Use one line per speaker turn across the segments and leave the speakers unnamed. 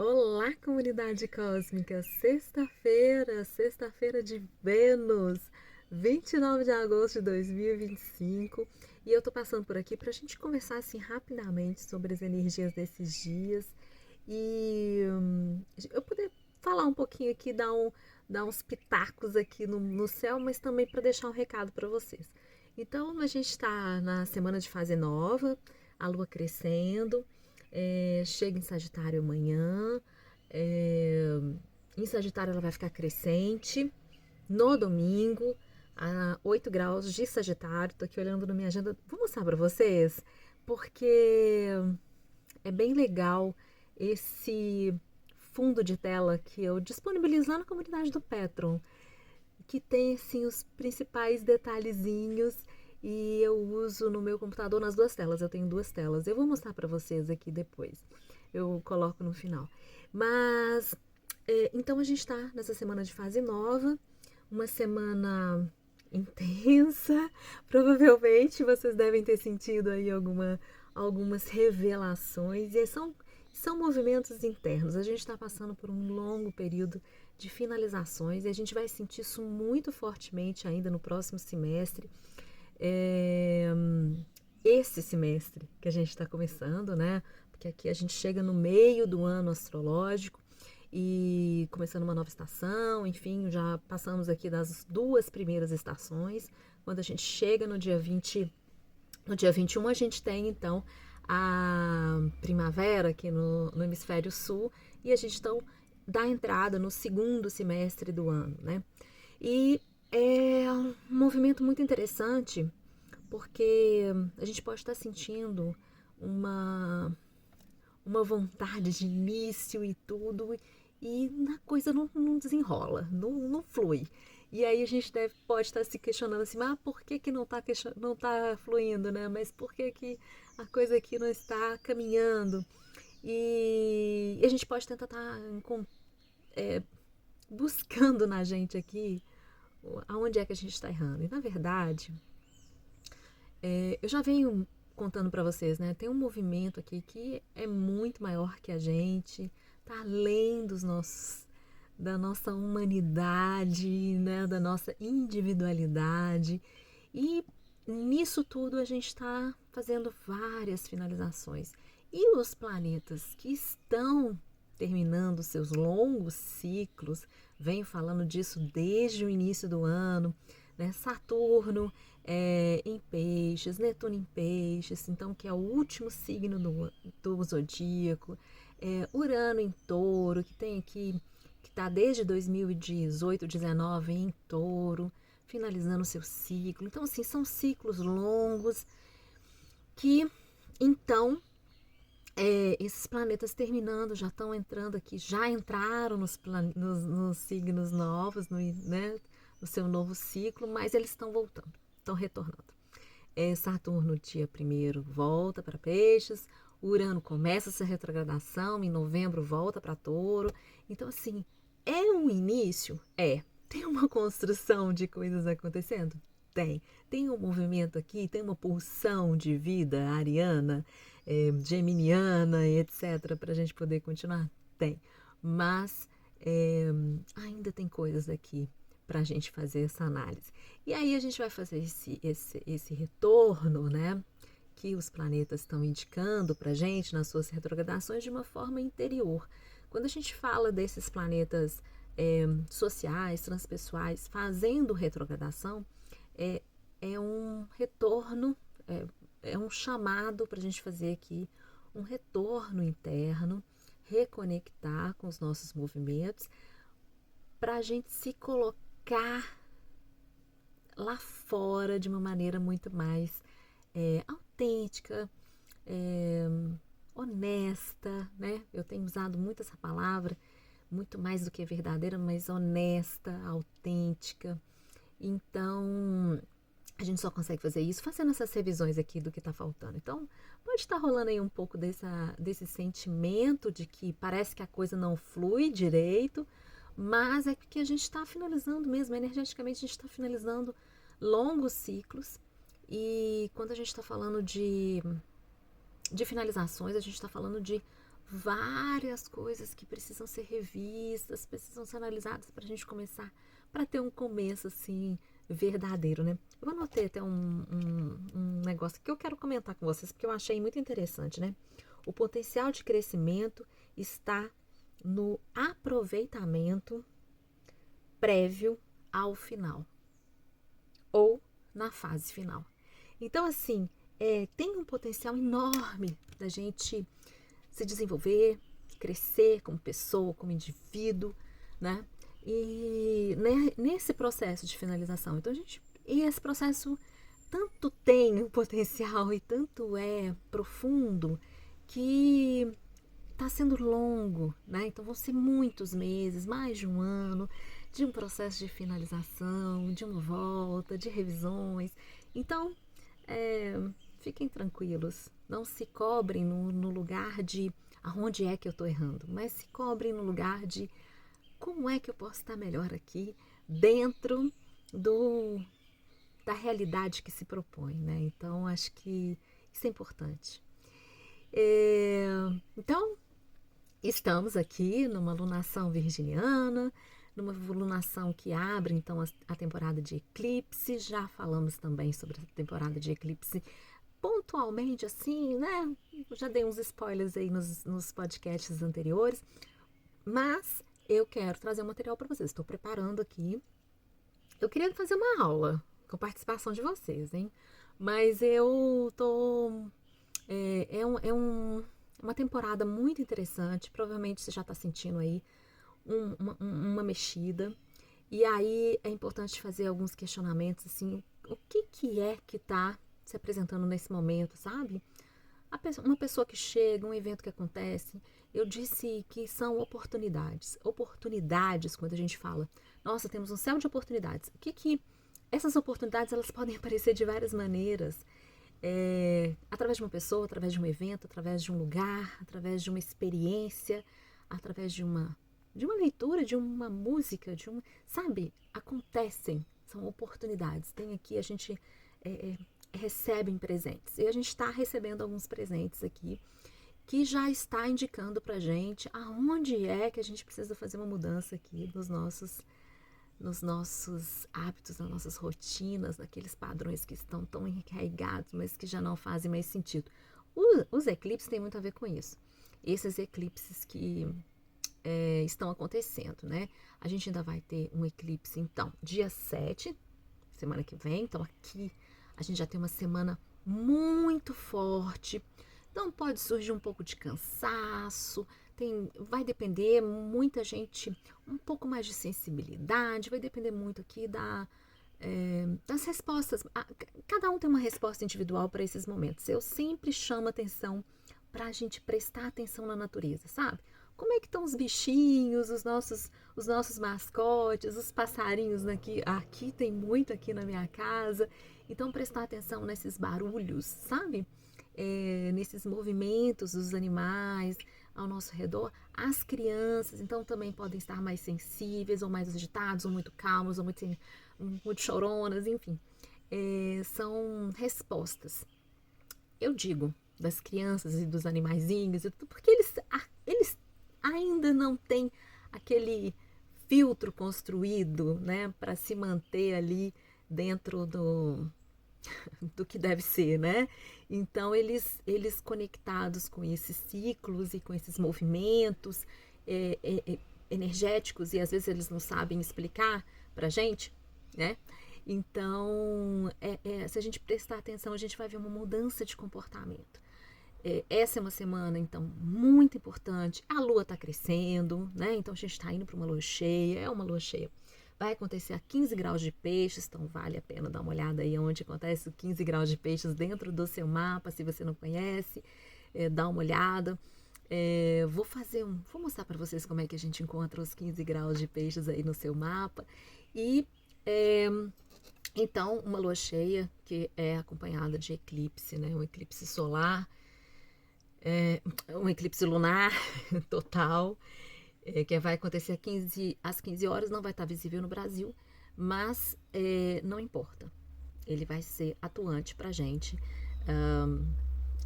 Olá, comunidade cósmica! Sexta-feira de Vênus, 29 de agosto de 2025. E eu tô passando por aqui pra gente conversar assim rapidamente sobre as energias desses dias e eu poder falar um pouquinho aqui, dar uns pitacos aqui no céu, mas também para deixar um recado para vocês. Então, a gente está na semana de fase nova, a lua crescendo, chega em Sagitário amanhã. é, em Sagitário ela vai ficar crescente no domingo, a 8 graus de Sagitário. Tô aqui olhando na minha agenda, vou mostrar para vocês, porque é bem legal esse fundo de tela que eu disponibilizo lá na comunidade do Petron, que tem assim os principais detalhezinhos e eu uso no meu computador nas duas telas. Eu tenho duas telas. Eu vou mostrar para vocês aqui depois. Eu coloco no final. Mas então a gente está nessa semana de fase nova, uma semana intensa. Provavelmente vocês devem ter sentido aí algumas revelações e são movimentos internos. A gente está passando por um longo período de finalizações e a gente vai sentir isso muito fortemente ainda no próximo semestre. É, esse semestre que a gente está começando, né? Porque aqui a gente chega no meio do ano astrológico e começando uma nova estação, enfim, já passamos aqui das duas primeiras estações. Quando a gente chega no dia 20, no dia 21, a gente tem então a primavera aqui no hemisfério sul e a gente então dá entrada no segundo semestre do ano, né? E é um movimento muito interessante porque a gente pode estar sentindo uma, uma vontade de início e tudo, e a coisa não desenrola, não flui. E aí a gente pode estar se questionando assim, por que não tá fluindo, né? Mas por que a coisa aqui não está caminhando? E a gente pode tentar estar buscando na gente aqui aonde é que a gente está errando. E na verdade, eu já venho contando para vocês, né? Tem um movimento aqui que é muito maior que a gente, tá além da nossa humanidade, né? Da nossa individualidade. E nisso tudo a gente está fazendo várias finalizações. E os planetas que estão terminando seus longos ciclos, venho falando disso desde o início do ano, né? Saturno em peixes, Netuno em peixes, então que é o último signo do zodíaco, Urano em touro, que tem aqui, que está desde 2018, 19 em touro, finalizando o seu ciclo. Então, assim, são ciclos longos que, então, esses planetas terminando, já estão entrando aqui, já entraram nos signos novos, né, no seu novo ciclo, mas eles estão voltando, estão retornando. Saturno, dia 1º, volta para Peixes, Urano começa essa retrogradação, em novembro volta para Touro. Então, assim, é um início? Tem uma construção de coisas acontecendo? Tem. Tem um movimento aqui, tem uma pulsão de vida ariana, geminiana e etc. para a gente poder continuar? Tem. Mas ainda tem coisas aqui para a gente fazer essa análise. E aí a gente vai fazer esse retorno, né? Que os planetas estão indicando para a gente nas suas retrogradações de uma forma interior. Quando a gente fala desses planetas sociais, transpessoais, fazendo retrogradação, é um retorno, é um chamado para a gente fazer aqui um retorno interno, reconectar com os nossos movimentos, para a gente se colocar lá fora de uma maneira muito mais autêntica, honesta, né? Eu tenho usado muito essa palavra, muito mais do que verdadeira, mas honesta, autêntica. Então, a gente só consegue fazer isso fazendo essas revisões aqui do que está faltando. Então, pode estar rolando aí um pouco desse sentimento de que parece que a coisa não flui direito, mas é que a gente está finalizando mesmo, energeticamente a gente está finalizando longos ciclos. E quando a gente está falando de finalizações, a gente está falando de várias coisas que precisam ser revistas, precisam ser analisadas para a gente começar, para ter um começo assim verdadeiro, né? Eu anotei até um negócio que eu quero comentar com vocês, porque eu achei muito interessante, né? O potencial de crescimento está no aproveitamento prévio ao final, ou na fase final. Então, assim, tem um potencial enorme da gente se desenvolver, crescer como pessoa, como indivíduo, né? E nesse processo de finalização. Então, e esse processo tanto tem um potencial e tanto é profundo que está sendo longo, né? Então vão ser muitos meses, mais de um ano, de um processo de finalização, de uma volta, de revisões. Então, fiquem tranquilos, não se cobrem no lugar de aonde é que eu estou errando, mas se cobrem no lugar de como é que eu posso estar melhor aqui dentro da realidade que se propõe, né? Então, acho que isso é importante. Então, estamos aqui numa lunação virginiana, numa lunação que abre então a temporada de eclipse. Já falamos também sobre a temporada de eclipse pontualmente, assim, né? Já dei uns spoilers aí nos podcasts anteriores, mas eu quero trazer um material para vocês. Estou preparando aqui. Eu queria fazer uma aula com participação de vocês, hein? Mas eu tô. Uma temporada muito interessante. Provavelmente você já está sentindo aí uma mexida. E aí é importante fazer alguns questionamentos, assim, o que é que está se apresentando nesse momento, sabe? Uma pessoa que chega, um evento que acontece, eu disse que são oportunidades. Oportunidades, quando a gente fala, nossa, temos um céu de oportunidades. O que essas oportunidades, elas podem aparecer de várias maneiras. Através de uma pessoa, através de um evento, através de um lugar, através de uma experiência, através de uma leitura, de uma música, sabe? Acontecem, são oportunidades. Tem aqui, a gente recebe presentes. E a gente está recebendo alguns presentes aqui que já está indicando pra gente aonde é que a gente precisa fazer uma mudança aqui nos nossos hábitos, nas nossas rotinas, naqueles padrões que estão tão enraigados, mas que já não fazem mais sentido. Os eclipses têm muito a ver com isso. Esses eclipses que estão acontecendo, né? A gente ainda vai ter um eclipse, então, dia 7, semana que vem. Então, aqui a gente já tem uma semana muito forte. Então, pode surgir um pouco de cansaço, vai depender, muita gente, um pouco mais de sensibilidade, vai depender muito aqui das respostas. Cada um tem uma resposta individual para esses momentos. Eu sempre chamo atenção para a gente prestar atenção na natureza, sabe? Como é que estão os bichinhos, os nossos mascotes, os passarinhos aqui? Aqui tem muito aqui na minha casa. Então, prestar atenção nesses barulhos, sabe? Nesses movimentos dos animais ao nosso redor. As crianças, então, também podem estar mais sensíveis, ou mais agitados, ou muito calmos, ou muito choronas, enfim. São respostas. Eu digo das crianças e dos animaizinhos, porque eles ainda não têm aquele filtro construído, né, para se manter ali dentro do que deve ser, né? Então, eles conectados com esses ciclos e com esses movimentos energéticos, e às vezes eles não sabem explicar pra gente, né? Então, se a gente prestar atenção, a gente vai ver uma mudança de comportamento. Essa é uma semana, então, muito importante. A lua está crescendo, né? Então, a gente está indo para uma lua cheia. É uma lua cheia. Vai acontecer a 15 graus de peixes, então vale a pena dar uma olhada aí onde acontece o 15 graus de peixes dentro do seu mapa, se você não conhece, dá uma olhada. Vou mostrar para vocês como é que a gente encontra os 15 graus de peixes aí no seu mapa. E então, uma lua cheia que é acompanhada de eclipse, né? Um eclipse solar, um eclipse lunar total, que vai acontecer às 15 horas, não vai estar visível no Brasil, mas não importa. Ele vai ser atuante pra gente.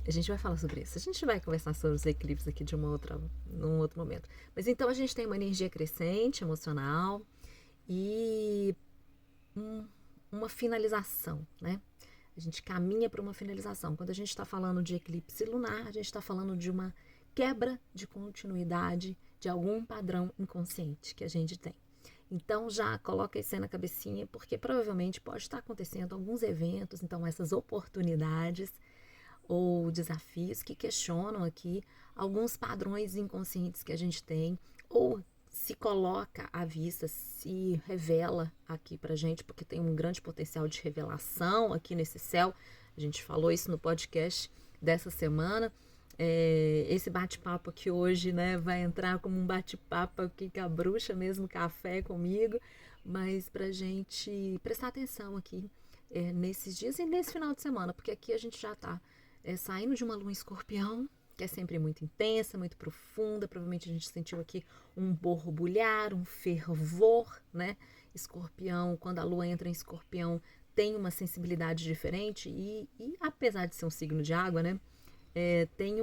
A gente vai falar sobre isso. A gente vai conversar sobre os eclipses aqui num outro momento. Mas então a gente tem uma energia crescente, emocional e uma finalização, né? A gente caminha para uma finalização. Quando a gente está falando de eclipse lunar, a gente está falando de uma quebra de continuidade de algum padrão inconsciente que a gente tem. Então já coloca isso aí na cabecinha, porque provavelmente pode estar acontecendo alguns eventos, então essas oportunidades ou desafios que questionam aqui alguns padrões inconscientes que a gente tem, ou se coloca à vista, se revela aqui pra gente, porque tem um grande potencial de revelação aqui nesse céu. A gente falou isso no podcast dessa semana. Esse bate-papo aqui hoje, né, vai entrar como um bate-papo aqui com a bruxa mesmo, café comigo, mas pra gente prestar atenção aqui nesses dias e nesse final de semana, porque aqui a gente já tá saindo de uma lua em escorpião, que é sempre muito intensa, muito profunda. Provavelmente a gente sentiu aqui um borbulhar, um fervor, né? Escorpião, quando a lua entra em escorpião, tem uma sensibilidade diferente e apesar de ser um signo de água, né? Tem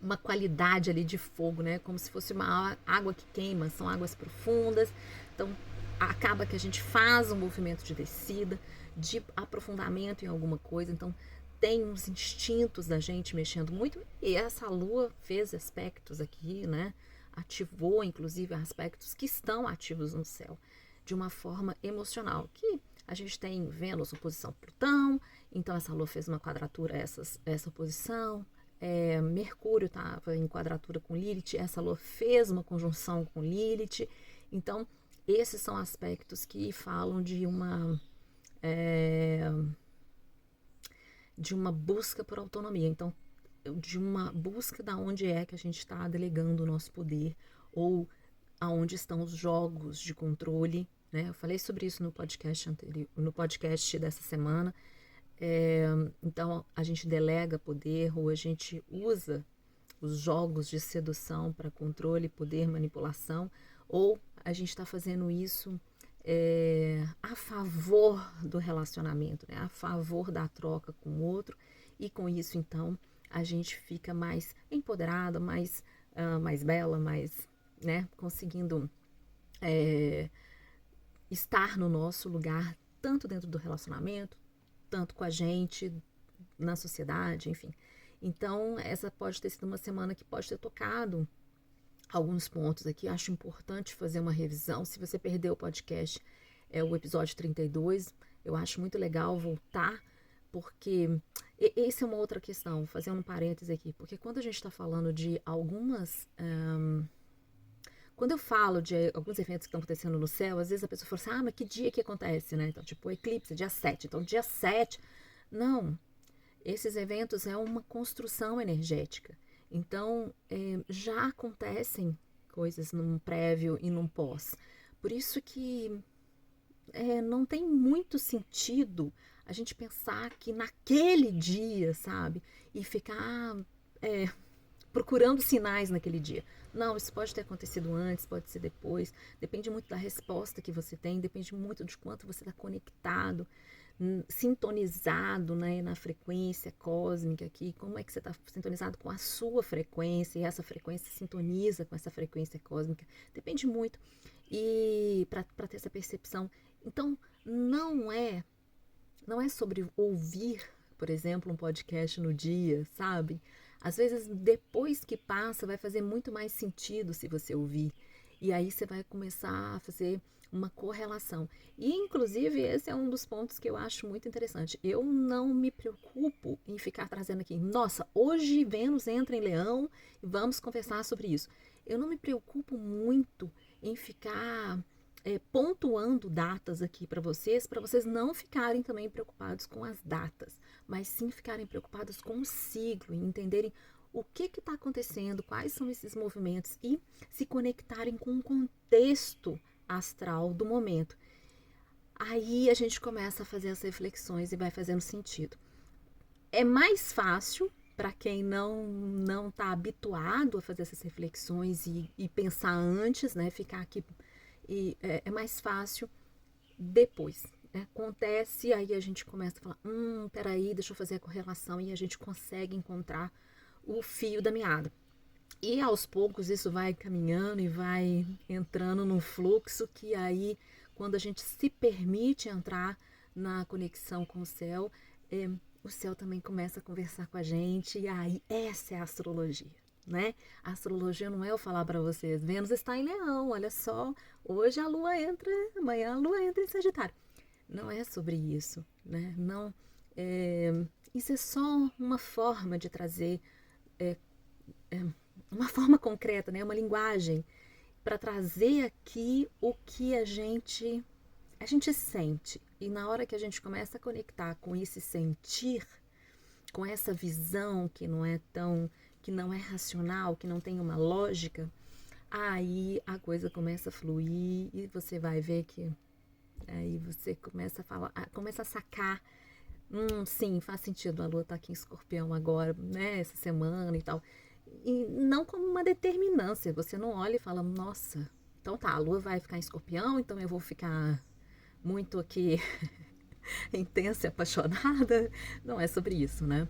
uma qualidade ali de fogo, né? Como se fosse uma água que queima, são águas profundas. Então, acaba que a gente faz um movimento de descida, de aprofundamento em alguma coisa. Então, tem uns instintos da gente mexendo muito, e essa lua fez aspectos aqui, né? Ativou, inclusive, aspectos que estão ativos no céu, de uma forma emocional, que a gente tem Vênus oposição Plutão, então essa lua fez uma quadratura a essa oposição, Mercúrio estava em quadratura com Lilith, essa lua fez uma conjunção com Lilith, então esses são aspectos que falam de uma busca por autonomia, então de uma busca da onde é que a gente está delegando o nosso poder, ou aonde estão os jogos de controle, né? Eu falei sobre isso no podcast anterior, no podcast dessa semana. Então a gente delega poder, ou a gente usa os jogos de sedução para controle, poder, manipulação, ou a gente está fazendo isso a favor do relacionamento, né? A favor da troca com o outro, e com isso então a gente fica mais empoderada, mais bela, mais, né, conseguindo estar no nosso lugar, tanto dentro do relacionamento, tanto com a gente, na sociedade, enfim. Então, essa pode ter sido uma semana que pode ter tocado alguns pontos aqui. Acho importante fazer uma revisão. Se você perdeu o podcast, o episódio 32, eu acho muito legal voltar, porque essa é uma outra questão, fazendo um parêntese aqui, porque quando a gente está falando de quando eu falo de alguns eventos que estão acontecendo no céu, às vezes a pessoa fala assim, mas que dia que acontece, né? Então, tipo, o eclipse, dia 7. Então, dia 7, não. Esses eventos é uma construção energética. Então, já acontecem coisas num prévio e num pós. Por isso que não tem muito sentido a gente pensar que naquele dia, sabe? E ficar procurando sinais naquele dia. Não, isso pode ter acontecido antes, pode ser depois. Depende muito da resposta que você tem, depende muito de quanto você está conectado, sintonizado, né, na frequência cósmica aqui, como é que você está sintonizado com a sua frequência, e essa frequência sintoniza com essa frequência cósmica. Depende muito. E para ter essa percepção. Então, não é sobre ouvir, por exemplo, um podcast no dia, sabe? Às vezes, depois que passa, vai fazer muito mais sentido se você ouvir. E aí você vai começar a fazer uma correlação. E, inclusive, esse é um dos pontos que eu acho muito interessante. Eu não me preocupo em ficar trazendo aqui, nossa, hoje Vênus entra em Leão e vamos conversar sobre isso. Eu não me preocupo muito em ficar pontuando datas aqui para vocês não ficarem também preocupados com as datas, mas sim ficarem preocupados com o ciclo e entenderem o que está acontecendo, quais são esses movimentos e se conectarem com o contexto astral do momento. Aí a gente começa a fazer as reflexões e vai fazendo sentido. É mais fácil para quem não está habituado a fazer essas reflexões e pensar antes, né? Ficar aqui. E é mais fácil depois. acontece, aí a gente começa a falar, peraí, deixa eu fazer a correlação, e a gente consegue encontrar o fio da meada. E aos poucos isso vai caminhando e vai entrando num fluxo que aí, quando a gente se permite entrar na conexão com o céu também começa a conversar com a gente, e aí essa é a astrologia, né? A astrologia não é eu falar para vocês, Vênus está em Leão, olha só, hoje a Lua entra, amanhã a Lua entra em Sagitário. Não é sobre isso, né? Não, isso é só uma forma de trazer uma forma concreta, né? Uma linguagem para trazer aqui o que a gente sente. E na hora que a gente começa a conectar com esse sentir, com essa visão que não é racional, que não tem uma lógica, aí a coisa começa a fluir e você vai ver que aí você começa a falar, começa a sacar, sim, faz sentido, a Lua tá aqui em Escorpião agora, né, essa semana e tal. E não como uma determinância, você não olha e fala, nossa, então tá, a Lua vai ficar em Escorpião, então eu vou ficar muito aqui intensa e apaixonada. Não é sobre isso, né?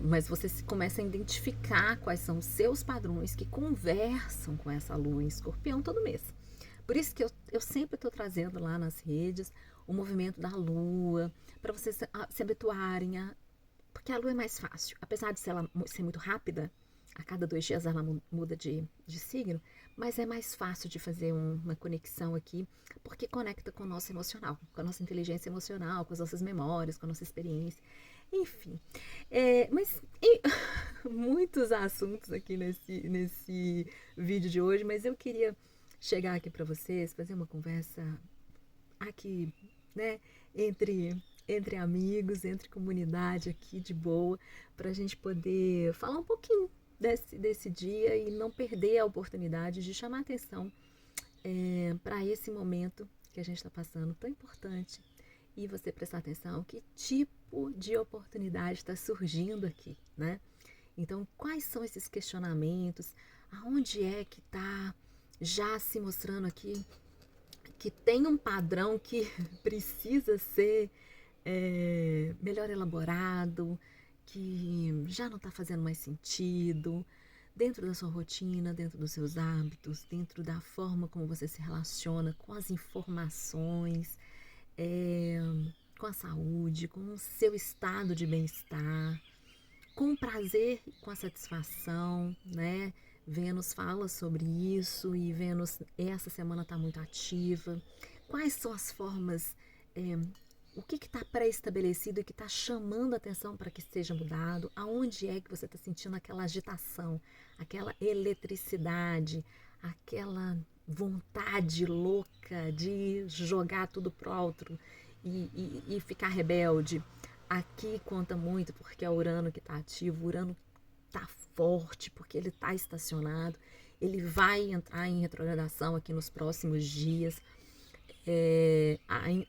Mas você começa a identificar quais são os seus padrões que conversam com essa Lua em Escorpião todo mês. Por isso que eu sempre estou trazendo lá nas redes o movimento da Lua, para vocês se habituarem a. Porque a Lua é mais fácil. Apesar de ela ser muito rápida, a cada 2 dias ela muda de signo, mas é mais fácil de fazer uma conexão aqui, porque conecta com o nosso emocional, com a nossa inteligência emocional, com as nossas memórias, com a nossa experiência. Enfim, mas muitos assuntos aqui nesse vídeo de hoje, mas eu queria chegar aqui para vocês, fazer uma conversa aqui, né, entre amigos, entre comunidade aqui de boa, para a gente poder falar um pouquinho desse dia e não perder a oportunidade de chamar atenção para esse momento que a gente está passando tão importante e você prestar atenção que tipo de oportunidade está surgindo aqui, né? Então, quais são esses questionamentos? Aonde é que está já se mostrando aqui que tem um padrão que precisa ser melhor elaborado, que já não está fazendo mais sentido, dentro da sua rotina, dentro dos seus hábitos, dentro da forma como você se relaciona com as informações, com a saúde, com o seu estado de bem-estar, com o prazer, com a satisfação, né? Vênus fala sobre isso e Vênus essa semana está muito ativa. Quais são as formas, o que está pré-estabelecido e que está chamando a atenção para que seja mudado? Aonde é que você está sentindo aquela agitação, aquela eletricidade, aquela vontade louca de jogar tudo pro alto e ficar rebelde? Aqui conta muito porque é o Urano que está ativo, o Urano está forte porque ele está estacionado, ele vai entrar em retrogradação aqui nos próximos dias,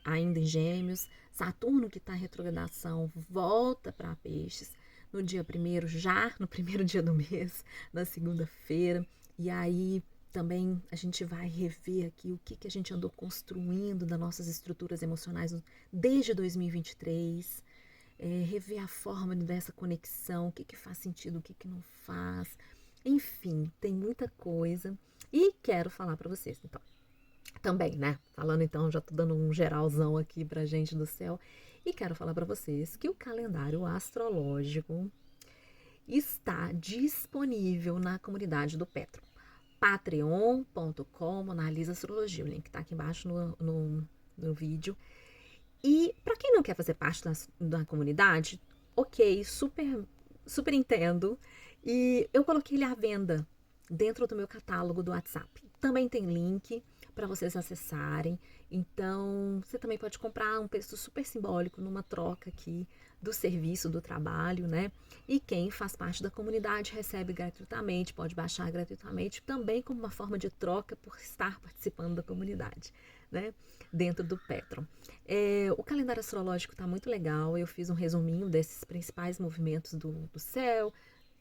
ainda em Gêmeos. Saturno, que está em retrogradação, volta para Peixes no dia 1º, já no primeiro dia do mês, na segunda-feira, e aí também a gente vai rever aqui o que a gente andou construindo das nossas estruturas emocionais desde 2023, rever a forma dessa conexão, o que faz sentido, o que não faz. Enfim, tem muita coisa e quero falar para vocês, então. Também, né? Falando então, já tô dando um geralzão aqui pra gente do céu. E quero falar para vocês que o calendário astrológico está disponível na comunidade do Petro. patreon.com, analisa astrologia. O link tá aqui embaixo no vídeo. E para quem não quer fazer parte da comunidade, ok, super entendo. E eu coloquei ele à venda dentro do meu catálogo do WhatsApp. Também tem link para vocês acessarem. Então, você também pode comprar um preço super simbólico numa troca aqui do serviço, do trabalho, né? E quem faz parte da comunidade recebe gratuitamente, pode baixar gratuitamente, também como uma forma de troca por estar participando da comunidade, né? Dentro do Petron. O calendário astrológico está muito legal, eu fiz um resuminho desses principais movimentos do céu,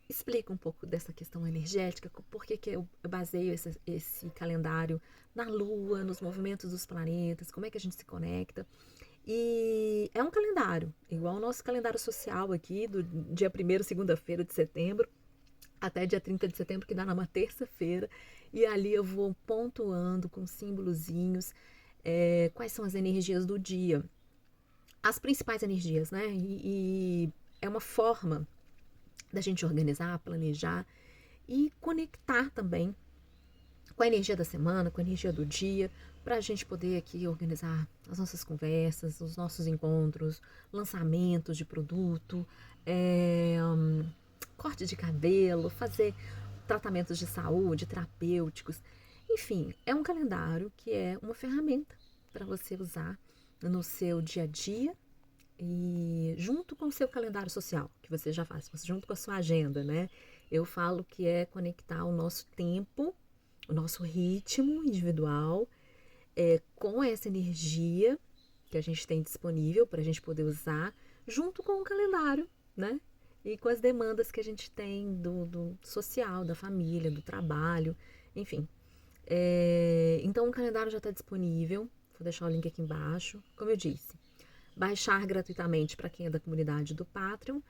explica um pouco dessa questão energética, por que eu baseio esse calendário na Lua, nos movimentos dos planetas, como é que a gente se conecta. E é um calendário, igual o nosso calendário social aqui, do dia 1º, segunda-feira de setembro, até dia 30 de setembro, que dá numa terça-feira. E ali eu vou pontuando com símbolozinhos quais são as energias do dia. As principais energias, né? E é uma forma da gente organizar, planejar e conectar também com a energia da semana, com a energia do dia, para a gente poder aqui organizar as nossas conversas, os nossos encontros, lançamentos de produto, corte de cabelo, fazer tratamentos de saúde, terapêuticos. Enfim, é um calendário que é uma ferramenta para você usar no seu dia a dia e junto com o seu calendário social, que você já faz, junto com a sua agenda, né? Eu falo que é conectar o nosso tempo, o nosso ritmo individual, com essa energia que a gente tem disponível para a gente poder usar, junto com o calendário, né? E com as demandas que a gente tem do social, da família, do trabalho, enfim. Então o calendário já está disponível, vou deixar o link aqui embaixo. Como eu disse, baixar gratuitamente para quem é da comunidade do Patreon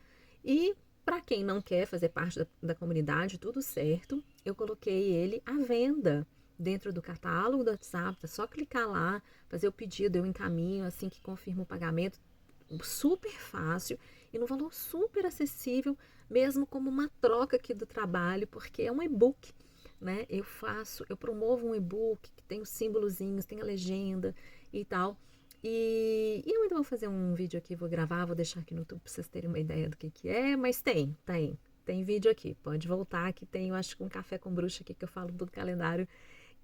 e para quem não quer fazer parte da comunidade, tudo certo, eu coloquei ele à venda dentro do catálogo do WhatsApp, é só clicar lá, fazer o pedido, eu encaminho assim que confirmo o pagamento, super fácil e no valor super acessível, mesmo como uma troca aqui do trabalho, porque é um e-book, né? Eu promovo um e-book que tem os símbolozinhos, tem a legenda e tal. E eu ainda vou fazer um vídeo aqui, vou gravar, vou deixar aqui no YouTube para vocês terem uma ideia do que é, mas tem vídeo aqui. Pode voltar que tem, eu acho que um café com bruxa aqui que eu falo do calendário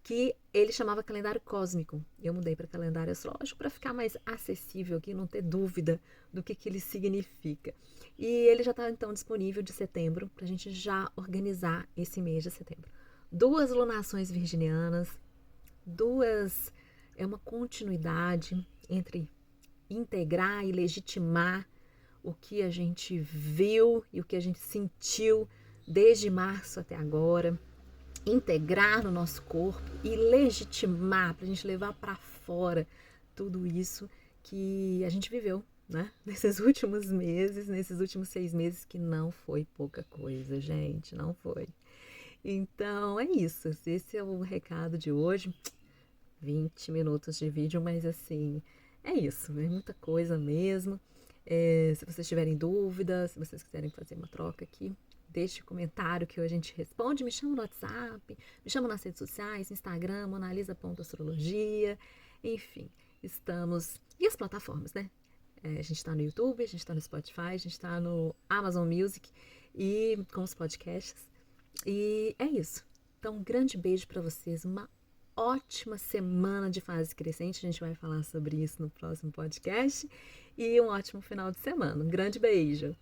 que ele chamava calendário cósmico. Eu mudei para calendário astrológico para ficar mais acessível aqui, não ter dúvida do que ele significa. E ele já está então disponível de setembro para a gente já organizar esse mês de setembro. 2 lunações virginianas, é uma continuidade entre integrar e legitimar o que a gente viu e o que a gente sentiu desde março até agora, integrar no nosso corpo e legitimar para a gente levar para fora tudo isso que a gente viveu, né? Nesses últimos meses, nesses últimos 6 meses, que não foi pouca coisa, gente, não foi. Então é isso, esse é o recado de hoje. 20 minutos de vídeo, mas assim, é isso, é muita coisa mesmo. Se vocês tiverem dúvidas, se vocês quiserem fazer uma troca aqui, deixe comentário que a gente responde, me chama no WhatsApp, me chama nas redes sociais, Instagram, monalisa.astrologia, enfim, estamos... E as plataformas, né? A gente está no YouTube, a gente está no Spotify, a gente está no Amazon Music e com os podcasts. E é isso. Então, um grande beijo para vocês, uma ótima semana de fase crescente, a gente vai falar sobre isso no próximo podcast, e um ótimo final de semana. Um grande beijo!